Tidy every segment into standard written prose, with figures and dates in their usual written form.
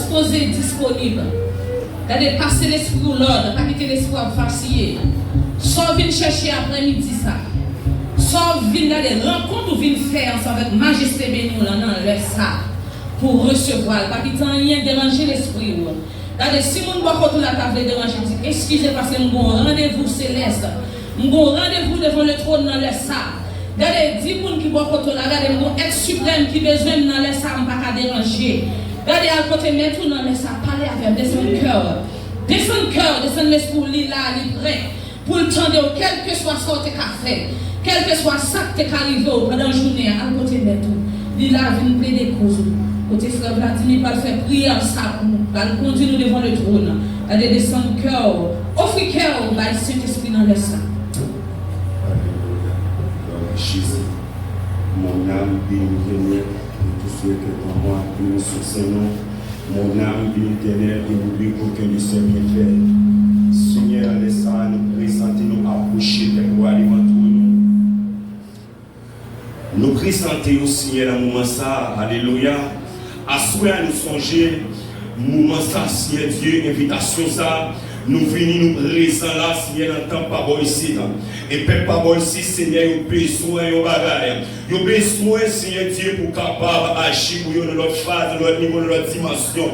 disposé, disponible. Regardez, passer l'esprit ou l'ordre, pas quitter l'esprit à vaciller. Sans venir chercher après-midi ça. Sans venir dans les rencontres ou venir faire avec majesté béni dans le ça. Pour recevoir, pas quitter rien, déranger l'esprit. Regardez, si mon bois contre la table déranger, excusez parce que mon rendez-vous céleste. Mon rendez-vous devant le trône dans le ça. Regardez, 10 personnes qui boivent contre la, regardez, mon ex suprême qui besoin dans le ça, je ne vais pas déranger. Regardez à côté, mais tout dans le ça, parler avec descendre cœur. Descendre l'esprit là, libre. Pour le temps de quel que soit ce que tu as fait, quel que soit ça que tu as arrivé pendant la journée, à côté de tout, il a venu plaider cause. Côté frère Vladimir, va faire prière ça pour nous, va nous conduire devant le trône, allez descendre cœur, offrir cœur, va le Saint-Esprit dans le sang. Jésus, mon âme bénie de tous ceux que pour moi, bénis sur ses noms. Mon âme bénie éternelle, et n'oublie aucun de ses bienfaits. Seigneur, laisse ça nous présenter, nous approcher de gloire devant nous. Nous présenter au Seigneur dans le moment ça, alléluia. À souhait à nous songer, moment ça, Seigneur Dieu, invitation ça. Nous venons nous présenter là, Seigneur, dans le temps pas bon ici. Et peuple pas bon ici, Seigneur, il y a besoin de bagaille. Il y a besoin, Seigneur Dieu, pour capable d'agir pour notre phase, notre niveau, notre dimension.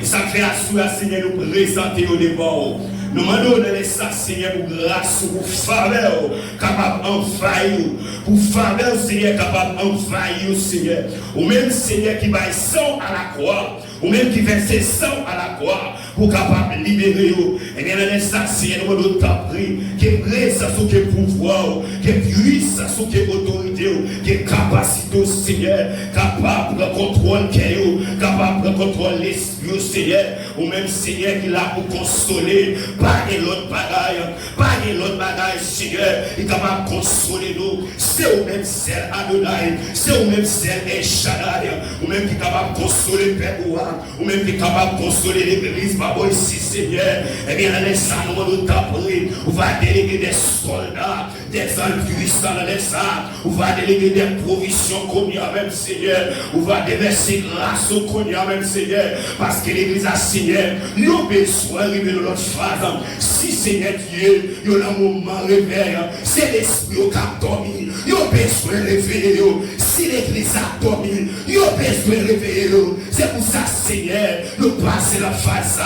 Et ça fait à soi, Seigneur, nous présenter au départ. Nous demandons de laisser ça, Seigneur, pour grâce, pour faveur, capable d'envahir. Pour faveur, Seigneur, capable d'envahir, Seigneur. Ou même, Seigneur, qui va sang à la croix. Ou même qui verse sang à la croix. Pour capable de libérer. Et bien, laisse ça, Seigneur, nous demandons de prier. Qui est présence, qui est pouvoir. Qui est puissance, qui est autorité. Qui est capacité, Seigneur. Capable de contrôler, capable de contrôler l'esprit, Seigneur. Ou même, Seigneur, qui est là pour consoler. Pas de l'autre bagaille, Seigneur, il est capable de consoler nous. C'est au même celle Adonai, c'est au même celle El Shaddai, ou même qui est capable de consoler Père Ouan, ou même qui est capable de consoler l'église, Papa ici, Seigneur. Eh bien, laisse ça, nous t'appeler. On va déléguer des soldats, des anges puissants dans les arts, on va déléguer des provisions qu'on y a même, Seigneur. On va déverser grâce au qu'on y a même, Seigneur, parce que l'église a, Seigneur, nous besoin d'arriver dans notre phase. Si Seigneur Dieu, il y a un moment réveil, c'est l'esprit qui a dormi, il y a besoin de réveiller. Si l'église a dormi, il y a besoin de réveiller. C'est pour ça, Seigneur, nous passons la phase,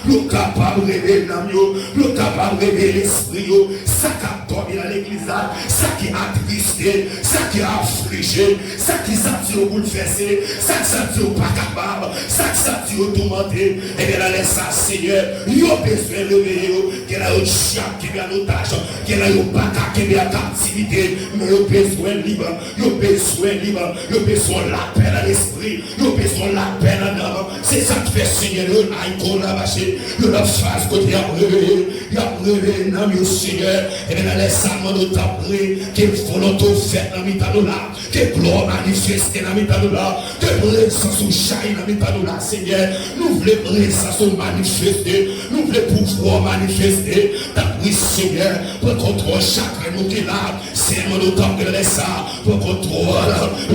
nous capables de réveiller l'âme, nous capables de réveiller l'esprit, ça qui a dormi dans l'église, ça qui a attristé, ça qui a affligé, ça qui s'est dit bouleversé, ça qui s'est dit pas capable, ça qui s'est dit tourmenté. Et bien, laisse ça, Seigneur, il y a besoin de réveiller, qu'il y a un chien qui est en otage, qu'il y a un baka qui est en captivité, mais il y a besoin libre, il y a besoin libre, il y a besoin de la paix dans l'esprit, il y a besoin de la paix dans l'âme. C'est ça qui fait, Seigneur, le naïko la vaché, le la phase côté il y a réveillé, dans le Seigneur. Et bien, laisse ça, nous t'appeler, que volonté faite dans le là, que gloire manifestée dans le là, que présence ou chaîne dans le là, Seigneur. Nous voulons présence ou manifester, nous voulons pouvoir manifester ta puissance, Seigneur, pour contrôler chaque nous qui est là, c'est mon temps de laisser ça, pour contrôler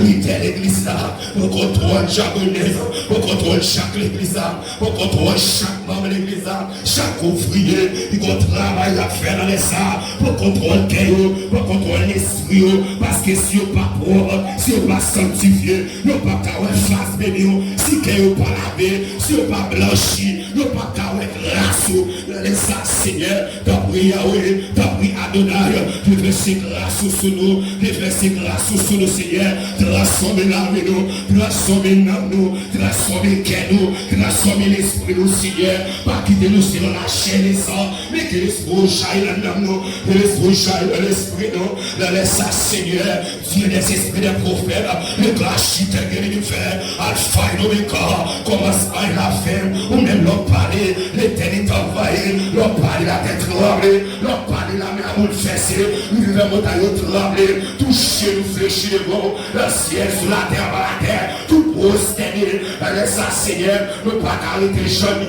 l'idée l'église là, pour contrôler chaque église, pour contrôler chaque église là, pour contrôler chaque membre de l'église là, chaque ouvrier, il y a un travail à faire dans les ça, pour contrôler le cœur, pour contrôler l'esprit, parce que si on pas propre, si on pas sanctifié, on pas qu'à face bébé, si on pas lavé, si on pas blanchi, on pas qu'à grâce, laisse ça, Seigneur, t'as pris Yahweh, t'as pris Adonai, tu veux ces grâces sur nous, tu veux ces grâces sur nous, Seigneur, transformer l'âme nous, transformer l'âme nous, transformer le cœur nous, transformer l'esprit nous, Seigneur, pas quitter nous selon la chair et sang, mais que l'esprit jaille dans l'âme nous, que l'esprit jaille dans l'esprit nous, laisse ça, Seigneur, Dieu des esprits des prophètes, le grand architecte que nous fait, Alpha et Omega, commence à la fin, ou même l'homme parler, l'éternité envahie, l'homme parler la tête tremblée, l'homme parler la main à nous fessée, nous vivons montagne tremblée, toucher, nous fléchir les bons, le ciel sur la terre, par la terre, tout prosterner. Ça, Seigneur, nous ne pas arrêter les jeunes,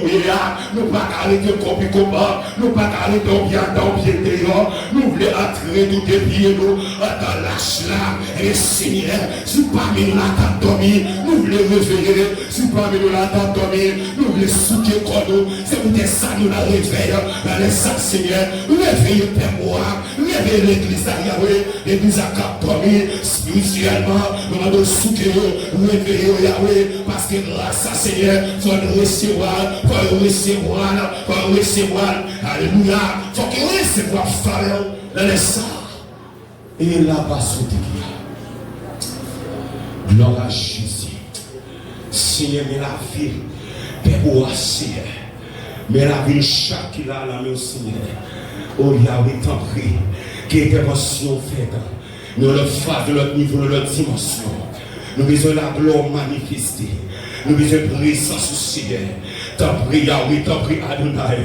nous ne pas arrêter le combat, nous ne pas arrêter le bien dans le pied dehors. Nous voulons entrer tout les pieds, nous, dans l'âge là. Et Seigneur, si parmi nous la dormi, nous voulons réveiller. Si parmi nous la dormi, nous voulons souquer comme nous. C'est pour ça que nous la réveillons. Dans ça, Seigneur, réveillez Père moi, réveillez l'église à Yahweh, l'église à Cap dormi, spirituellement, nous allons souquer, réveiller Yahweh, parce que grâce à Seigneur, il faut recevoir, alléluia, il faut recevoir Pharaon dans les sangs. Et là-bas, gloire à Jésus. Seigneur, mais la vie, Père, Seigneur, mais la vie, chaque qui l'a la main, Seigneur. Oh Yahweh, t'en prie, que intervention faite, nous le faisons de notre niveau, de notre dimension. Nous besoin de la gloire manifestée. Nous besoin de présence au Seigneur. T'en prie Yahweh, t'en prie Adonai.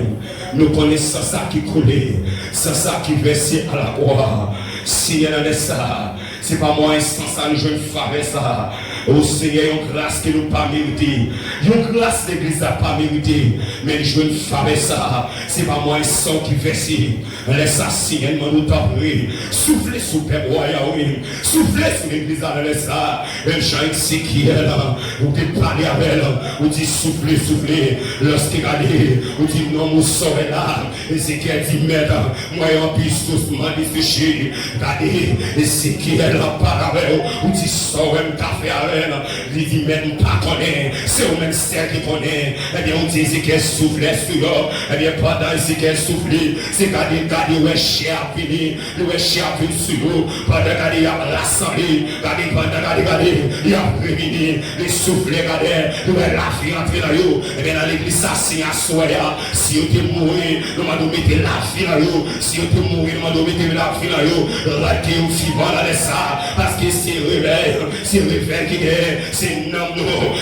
Nous connaissons ça qui coulait, c'est ça qui versait à la croix. Seigneur, ça, c'est pas moi instant ça, nous jeunes faire ça. Oh Seigneur, une grâce que nous pas mérité. Une grâce l'église n'a pas mérité. Mais les jeunes faire ça, c'est pas moi instant qui versait. Laisse ça, Seigneur, nous t'en prie. Soufflez sous Père roi Yahweh. Soufflez sur l'église, laisse ça. Même Jean qui est là, vous te parlez avec elle, vous dites soufflez, soufflez. Lorsqu'il a dit, vous dites non, vous serez là. Ézéchiel dit, maître, moi en plus, tous m'a dit, fiché. Regardez, Ézéchiel a parlé avec vous, vous dites, sort un café avec elle. Il dit, mais nous pas connaît, c'est au même cercle qui connaît. Eh bien, on dit, Ézéchiel soufflait sur eux. Eh bien, pendant Ézéchiel soufflait, c'est regardez, ouais, cher fini, ouais, cher fini sur eux. Pendant qu'il y a l'assemblée, regardez, pendant qu'il y a prévenu, les soufflets, regardez, ouais, la vie entrer dans eux. Eh bien, dans l'église, ça, c'est à soi, si vous êtes mort, nous m'avons mis la vie dans eux. Si vous êtes mort, nous m'avons mis la vie dans eux. Ratez au vivant dans ça, parce que c'est réveil qui est, c'est l'homme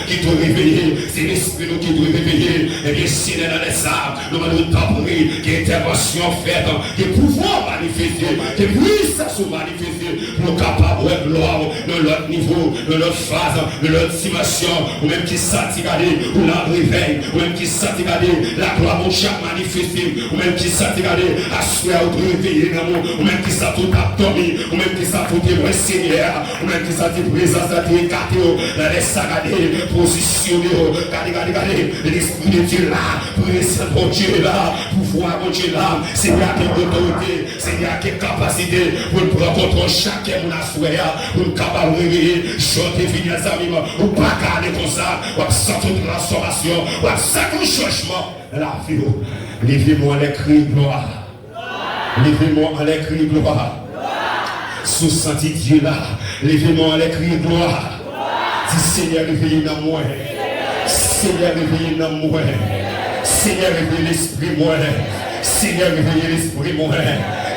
qui doit réveiller, c'est l'esprit qui doit réveiller. Et bien, si nous dans ça, nous m'avons tapé, qu'il y ait intervention faite, qu'il y ait pouvoir manifester, qu'il y ait puissance manifester, pour nous capables de gloire dans l'autre niveau, dans l'autre phase, dans l'autre dimension, ou même qui s'attirer, ou la réveil, ou même qui s'attirer, la gloire mon chat manifester, ou même qui s'attirer, à souhait ou réveiller dans mon, ou même qui s'attirer abdomen, ou même qui s'attirer le Seigneur, ou même qui s'attirer présence, s'attirer écarté, dans les sagadés, positionner, regardez, l'esprit de Dieu là, présence de Dieu là, pouvoir de Dieu là, Seigneur qui est autorité, Seigneur qui est capacité, pour nous prendre contre chacun mon assoya, pour nous capable de réveiller, chanter, finir les amis, ou pas garder comme ça, ou sans toute transformation, ou sans tout changement, la vie, levez-moi les cris gloire, levez-moi les cris gloire, sous senti Dieu là, levez-moi les cris gloire, dis Seigneur, réveillez dans moi, Seigneur, réveillez dans moi, Seigneur, réveillez l'esprit moi, Seigneur, réveillez l'esprit moi.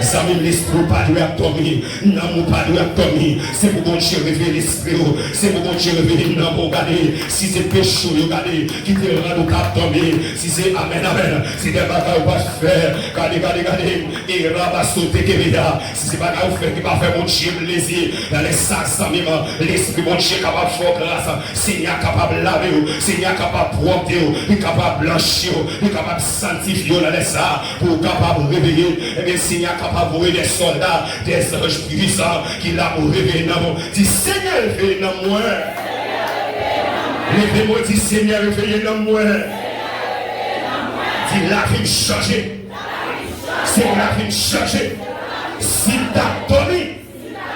Zami l'esprit pas doit dormir, l'amour pas doit dormir. C'est pour bon Dieu réveiller l'esprit, c'est pour bon Dieu réveiller l'amour. Regardez, si c'est péché, regardez, qui te rend au cap dormir. Si c'est amen, amen, si des bagages ou pas faire, regardez, et rabat sauter que là. Si c'est bagages ou faire qui va faire mon Dieu plaisir, dans les sacs, l'esprit mon Dieu capable de faire grâce, Seigneur capable de laver, Seigneur capable de propter, il est capable de blanchir, il est capable de sanctifier dans les sacs, pour capable de réveiller, et bien Seigneur capable de voir des soldats, des anges puissants qui l'a pour réveiller dans moi. Dis Seigneur, réveille dans moi. Levez-moi, dis Seigneur, réveille dans moi. Dis la vie changer. C'est la vie changer. S'il t'a donné,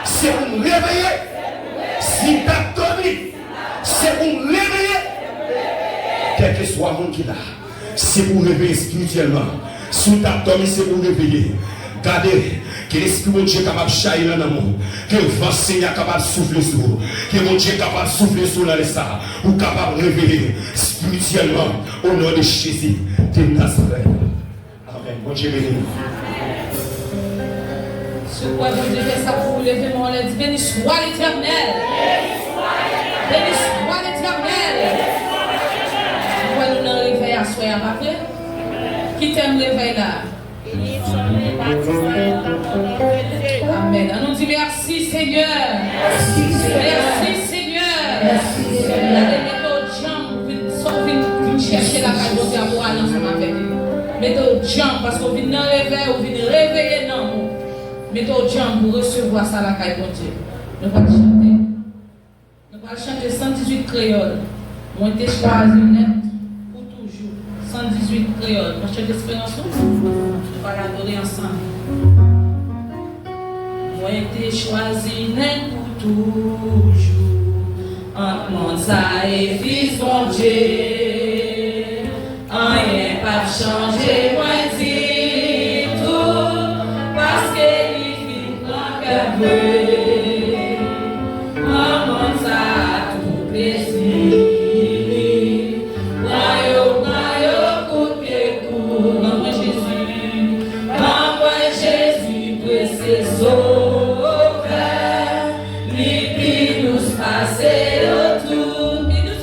c'est pour me réveiller. S'il t'a donné, c'est pour me réveiller. Quel que soit le monde qui l'a, c'est pour réveiller spirituellement. S'il t'a donné, c'est pour réveiller. Regardez, que l'esprit de Dieu est capable de chailler dans l'amour, que le vent Seigneur est capable de souffler sur vous, que mon Dieu est capable de souffler sur la ça, ou capable de révéler spirituellement au nom de Jésus de Nazareth. Amen. Mon Dieu béni. Ce quoi vous devez ça pour vous lever, mon Dieu, béni soit l'Éternel. Béni soit l'Éternel. Pourquoi nous nous réveillons à soi à parler? Qui t'aime l'éveil là? Amen. On nous dit merci Seigneur. Merci Seigneur. Chercher la caille pour aller ensemble avec lui. Mettez au jambes parce qu'on vient réveiller, on vient réveiller dans nous. Mettez au jambes pour recevoir ça la caille pour Dieu. Nous allons chanter. Nous allons chanter 118 créoles. Moi, été choisi net pour toujours. 118 créoles. Nous chanter l'espérance. Nous allons adorer ensemble. Moi, été choisi net pour toujours. Entre Monza et Fils bon Dieu. Rien pas changer, moi dis tout, parce qu'il fit grand qu'à maman ça tout plaisir. Maman coup de coup, maman Jésus, précieux sauveur, lui nous passer autour, minus.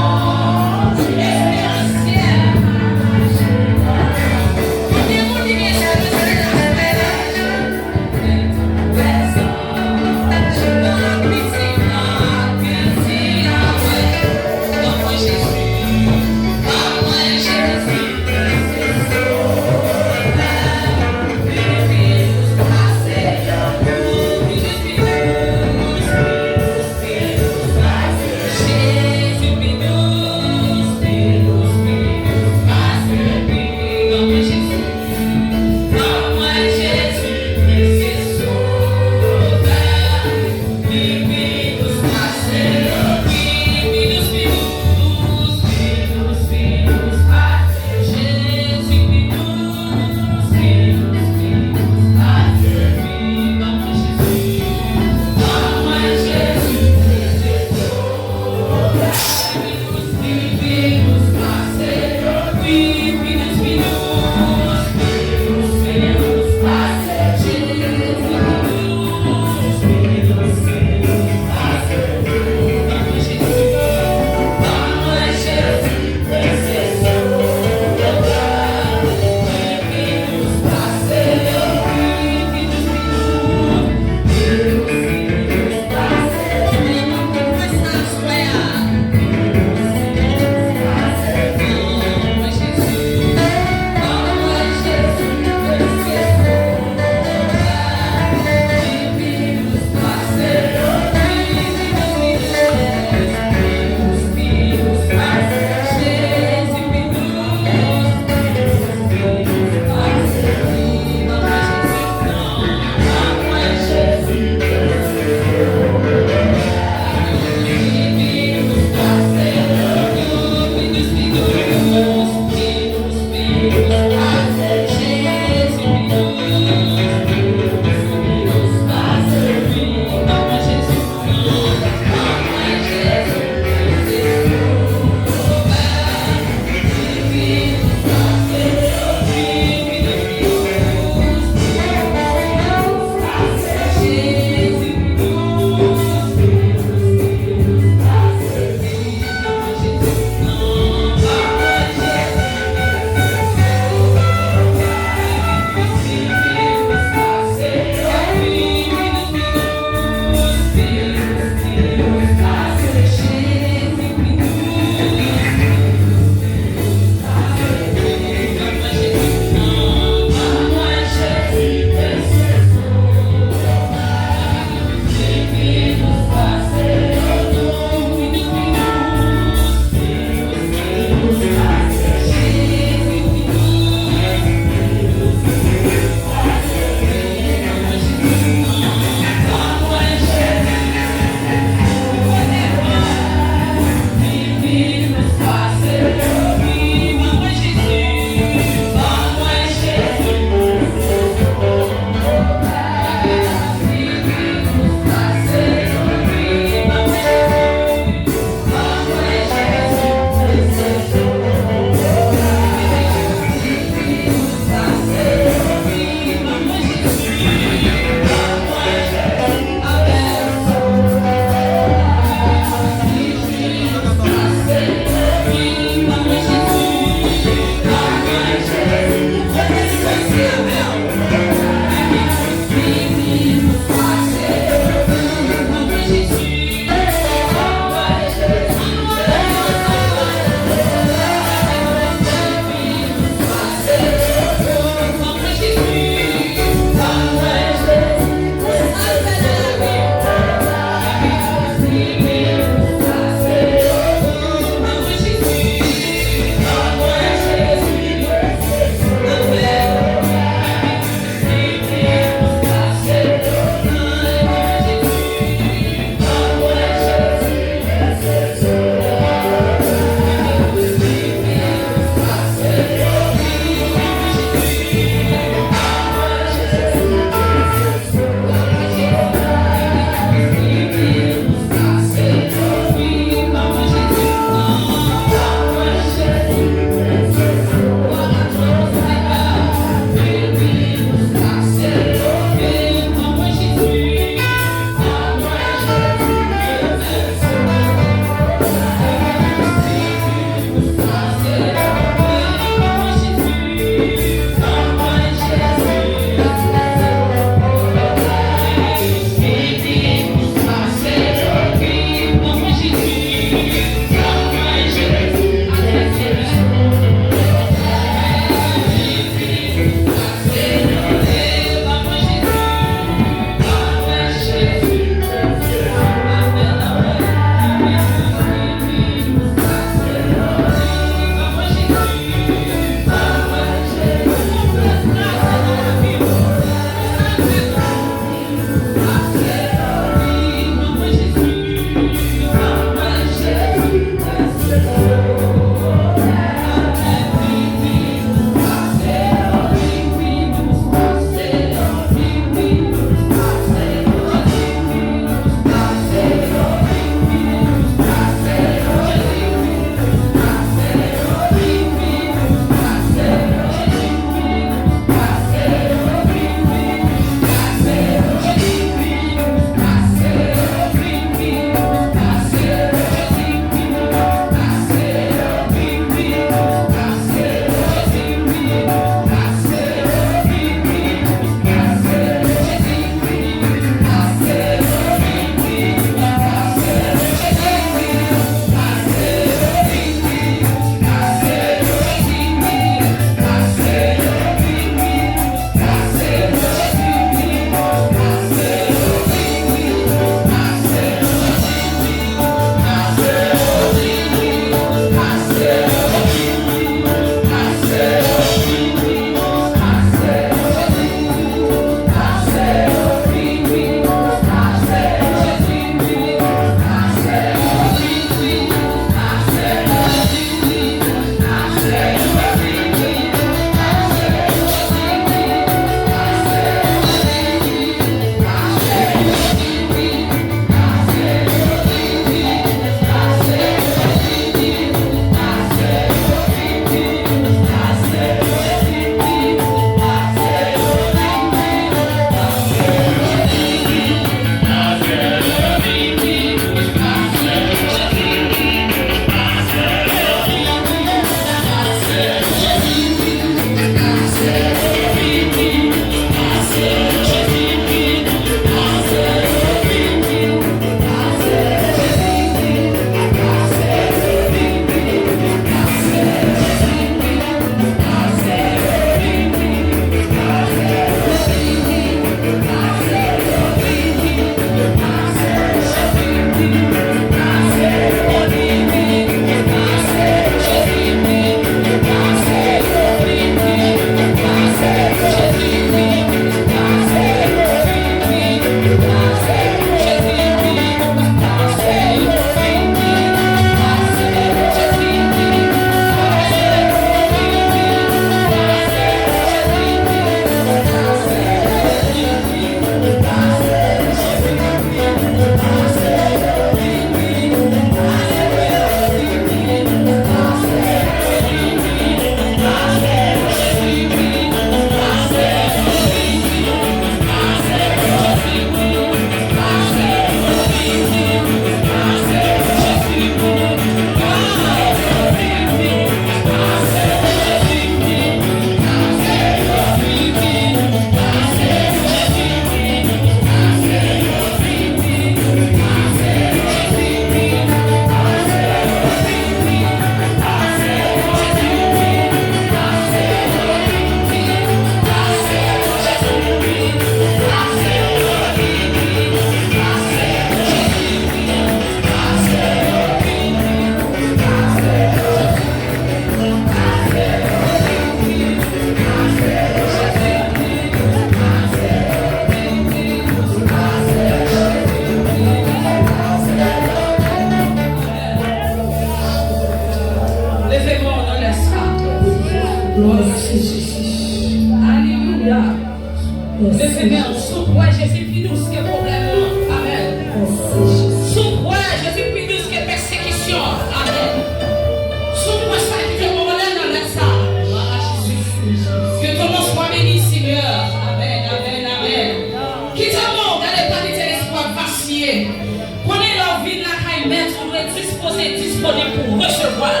on vient la caille mettre, on doit être disponible pour recevoir.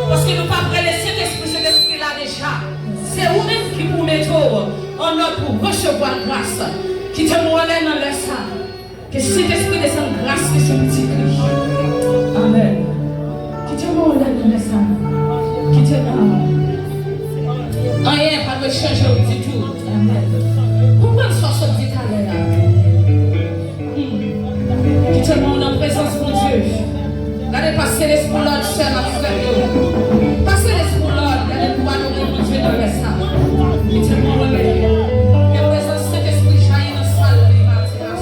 Parce que nous ne pouvons pas laisser cet esprit-là déjà. C'est vous-même qui vous mettez en ordre pour recevoir grâce. Qui te moelle dans le sang. Que cet esprit descende grâce que ce petit Christ. Amen. Qui te moelle dans le sang. Qui te moelle. Rien pas de changer du tout. Amen. Pourquoi nous sommes dit à l'heure? Qui te moelle en présence de Dieu. Regardez passer l'esprit de l'autre seul à faire. Passez l'esprit de l'autre. Regardez pouvoir nous remonter dans le sang. Qui te moelle. Que présence de cet esprit jaillit dans la salle de matin.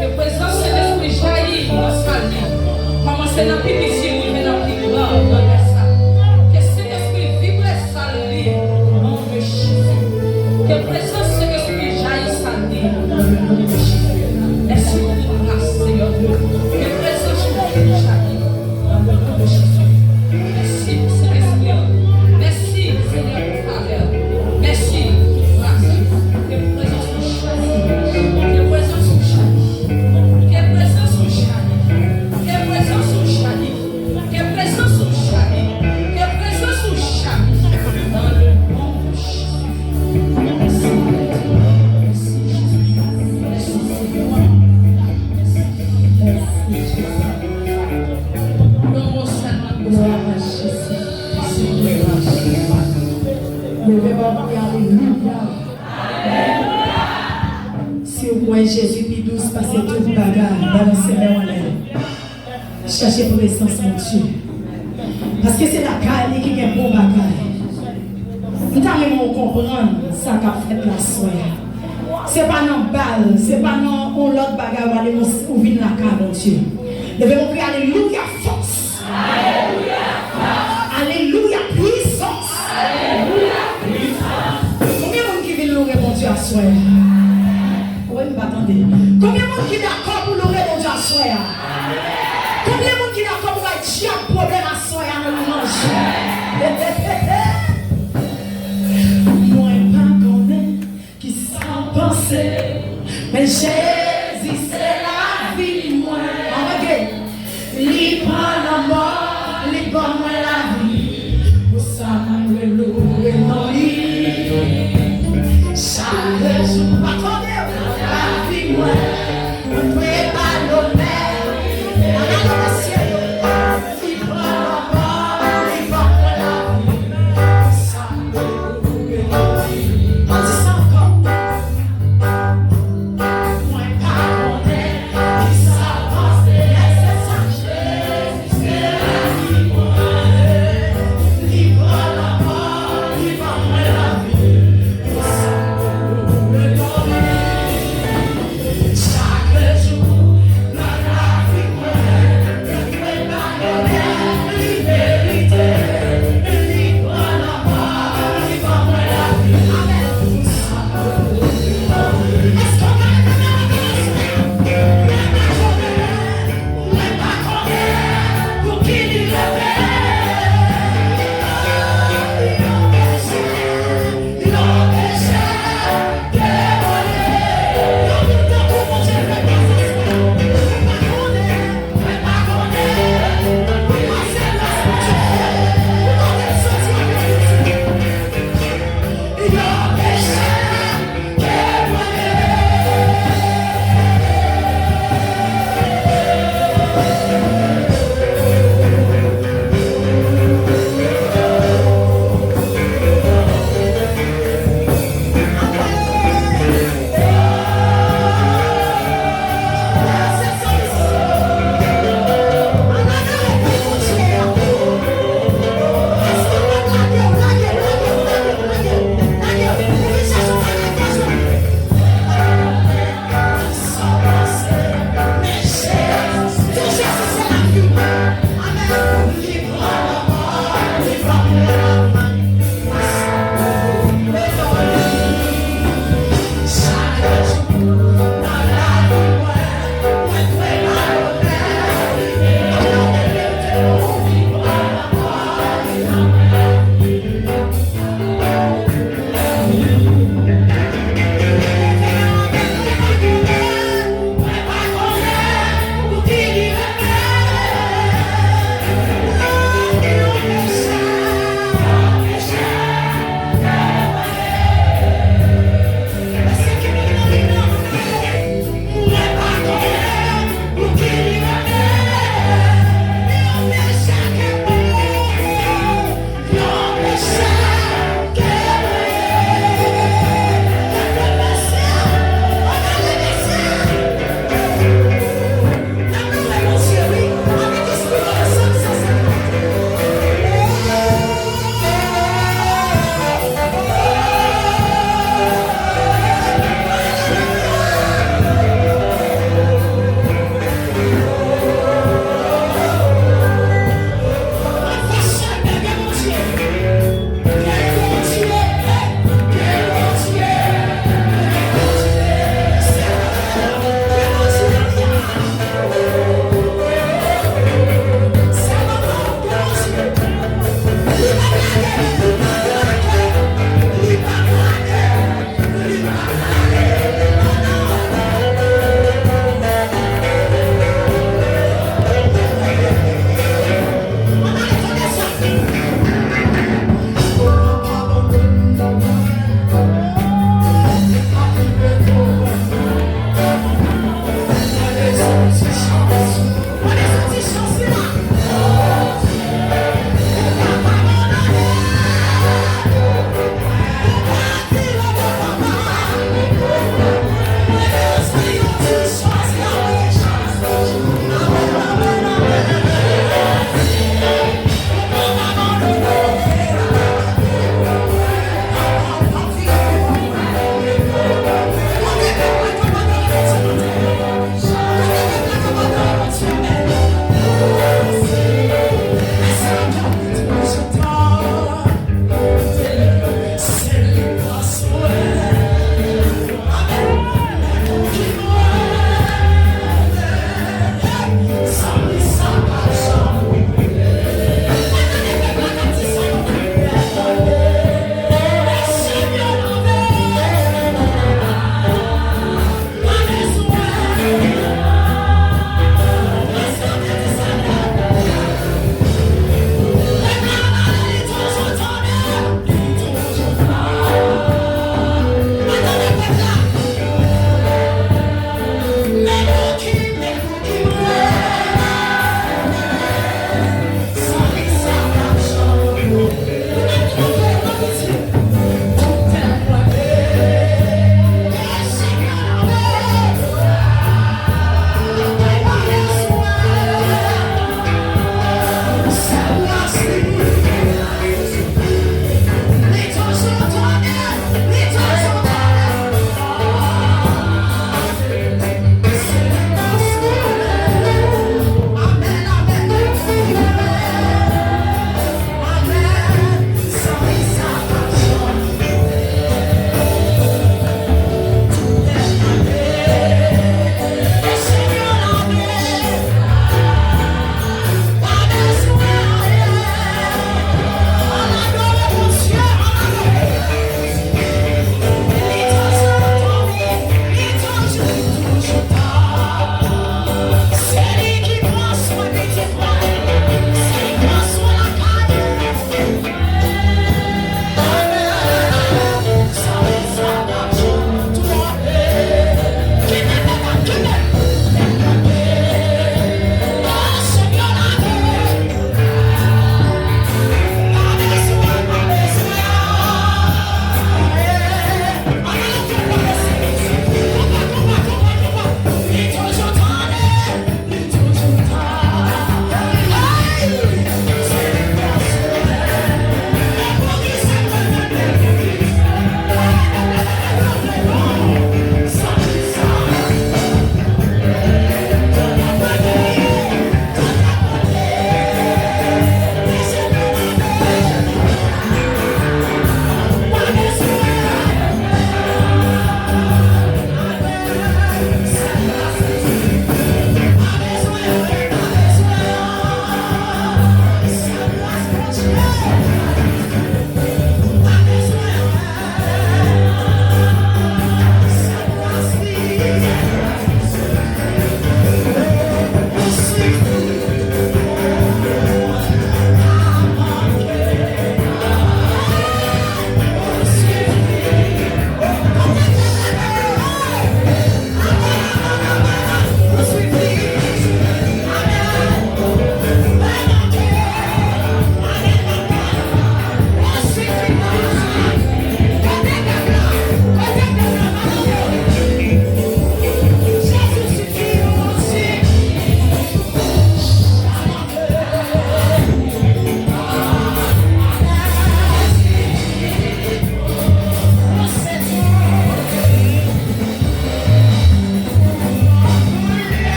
Que présence de cet esprit jaillit dans la salle. Commencez dans le petit ici, vous venez dans le plus grand dans le sang. Que cet esprit vibre la salle. Nom de Jésus. Que présence de cet esprit jaillit salle. Nom de Jésus. Merci pour votre grâce, Seigneur Dieu. Que présence de cet esprit jaillit dans le nom de Jésus. Merci pour cet esprit. Merci, Seigneur, pour faveur. Merci pour grâce. Que présence nous jaillit. Que présence nous jaillit. Que présence nous jaillit. Que présence nous jaillit. Que présence nous jaillit. Que présence nous jaillit. Dans le nom de Jésus. Merci. Merci, Jésus. Merci, Seigneur. Merci, Jésus. Non, seulement gloire à Jésus. Si vous voyez Jésus puis douce passer tout le bagage, balancez les en l'air. Cherchez pour l'essence, mon Dieu. Parce que c'est la caille qui est un bon bagage. Nous devons comprendre ça qu'a fait la soirée. Ce n'est pas dans balle, ce n'est pas dans l'autre bagage où aller ouvrir la caille, mon Dieu. Nous devons crier Alléluia, force. Alléluia, puissance. Alléluia, puissance. Combien de monde qui veut louer mon Dieu à soi? Oui, mais attendez. Combien de monde qui est d'accord pour louer mon Dieu à soi? Combien de monde qui est d'accord pour être chaque problème à soi dans le manche? Moi, pas connaître qui s'en pensait. Mais Jésus, c'est la vie, moi. Il prend la mort, il prend la vie. Pour ça, nous louer nos vies. Chaque jour, attendez, la vie, moi. On ne peut pas l'honneur. On a le ciel. Il prend la mort, il prend la vie. Pour ça, nous louer nos vies. On dit ça encore. Moi, pas connaître qui s'en pensait.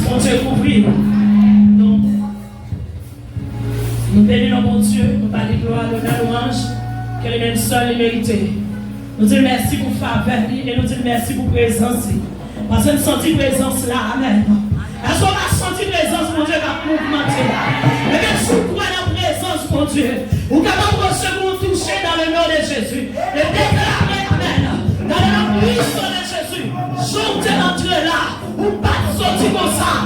Mon Dieu, couvrir. Nous bénissons mon Dieu, nous parlons gloire, l'honneur, louange, que les mêmes seuls mérités. Nous disons merci pour faveur et nous disons merci pour présence. Parce que nous sentons présence là, amen. Est-ce qu'on va sentir présence, mon Dieu, va mouvementer là? Mais bien sûr, quoi la présence, mon Dieu? Ou capable de recevoir, toucher dans le nom de Jésus. Et déclarer, amen. Dans la puissance de Jésus, chantez l'entrée là. Ou pas sortir comme ça.